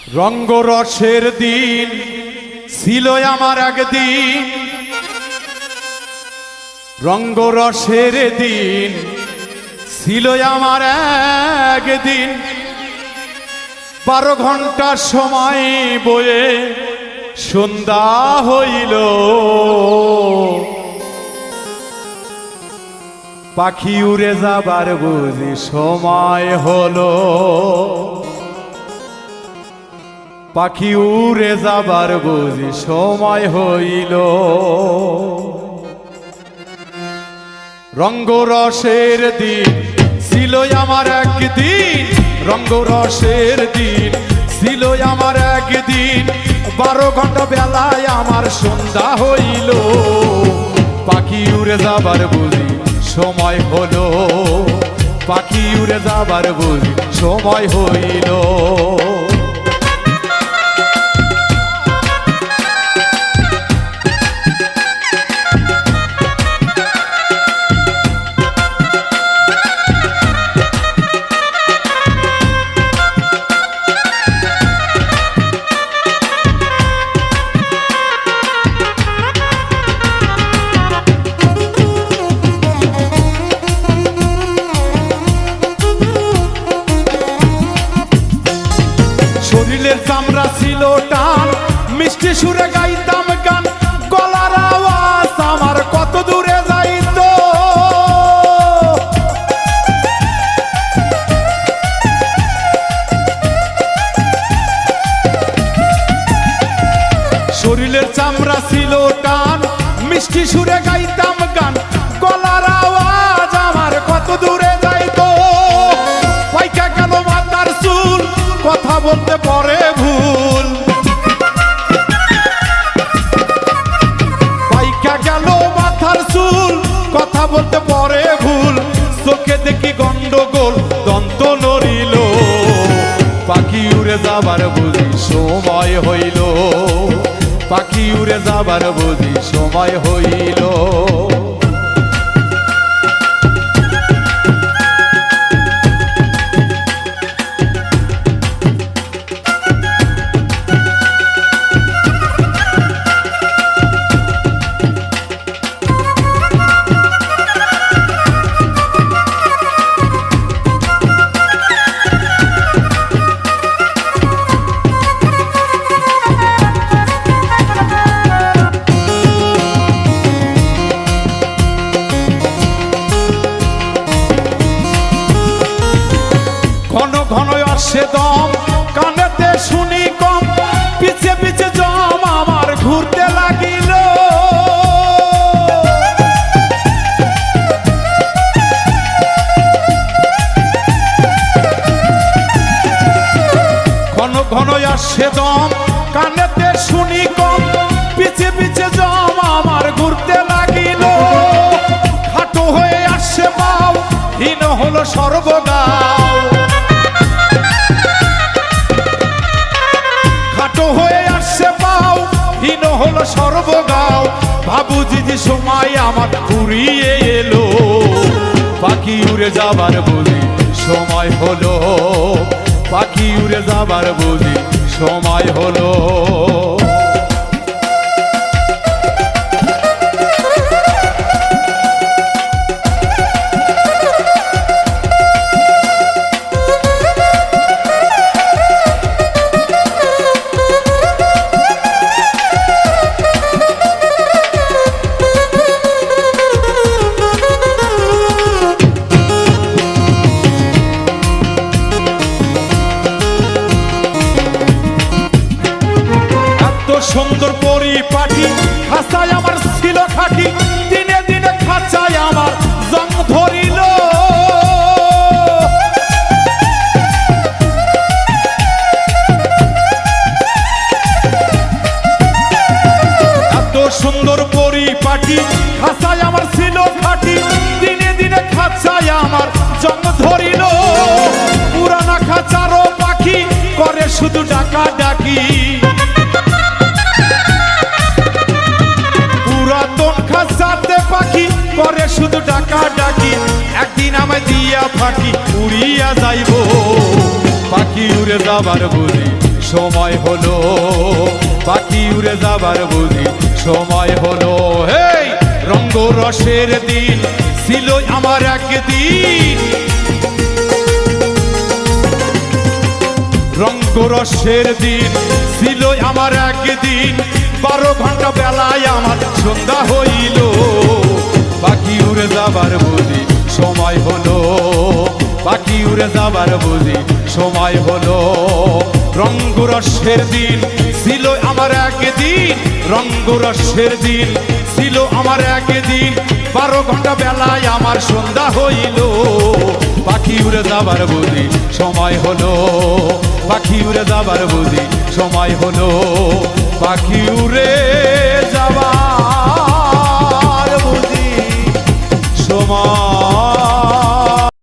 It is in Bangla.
রঙ্গরসের দিন ছিল আমার একদিন, রঙ্গরসের দিন ছিল আমার একদিন। 12 ঘন্টা সময় বয়ে সন্ধ্যা হইল, পাখি উড়ে যাবার বুঝি সময় হলো, পাখি উড়ে যাবার বুঝি সময় হইল। রঙ্গরসের দিন ছিল আমার একদিন, রঙ্গরসের দিন ছিল আমার একদিন। 12 ঘন্টা বেলায় আমার সন্ধ্যা হইল, পাখি উড়ে যাবার বুঝি সময় হলো, পাখি উড়ে যাবার বুঝি সময় হইল। শরীরের চামড়া ছিল টান, মিষ্টি সুরে গাইতাম গান, গলার আওয়াজ আমার কত দূরে যাইত। শরীরের চামড়া ছিল টান, মিষ্টি সুরে গাইতাম গান, গলার আওয়াজ আমার কত দূরে যাইত। পাইকা গেল মাথার চুল, কথা বলতে পরে ভুল, পাইকা গেল মাথার চুল, কথা বলতে পরে ভুল। চোখে দেখি গন্ডগোল, দন্ত নড়িল, পাখি উড়ে যাবার বুঝি সময় হইল, পাখি উড়ে যাবার বুঝি সময় হইল। ঘন ঘন আসে দম, কানেতে শুনি কম, পিছে পিছে জম আমার ঘুরতে লাগিল। ঘন ঘন আসে দম, কানেতে শুনি কম, পিছে পিছে জম আমার ঘুরতে লাগিল। খাটো হয়ে আসে পাও, হীন হলো সর্বগাও, হয়ে আসছে পাও, হীন হলো সর্বগাও। ভাবুজি যে সময় আমার ফুরিয়ে এলো, পাখি উড়ে যাবার বুঝি সময় হলো, পাখি উড়ে যাবার বুঝি সময় হলো। সুন্দর পরিপাটি, খাঁচায় আমার ছিল খাটি, দিনে দিনে খাঁচায় আমার জং ধরিল। এত সুন্দর পরিপাটি, খাঁচায় আমার ছিল খাটি, দিনে দিনে খাঁচায় আমার জং ধরিল। পুরানা খাঁচারও পাখি করে শুধু ডাকা ডাকি, পাখি করে শুধু ডাকা ডাকি। একদিন আমায় দিয়া ফাঁকি উড়িয়া যাইব, পাখি উড়ে যাবার বুঝি সময় হলো, পাখি উড়ে যাবার বুঝি সময় হলো। হেই রঙ্গরসের দিন ছিল আমার একদিন, রঙ্গরসের দিন ছিল আমার একদিন, 12 ঘন্টা বেলায় আমার সন্ধ্যা হইল, পাখি উড়ে যাবার বুঝি সময় হলো, পাখি উড়ে যাবার বুঝি সময় হলো। রঙ্গরসের দিন ছিল আমার একদিন, রঙ্গরসের দিন ছিল আমার একদিন, 12 ঘন্টা বেলায় আমার সন্ধ্যা হইল, পাখি উড়ে যাবার বুঝি সময় হলো, পাখি উড়ে যাবার বুঝি সময় হলো, পাখি উড়ে যাবার বুঝি সময়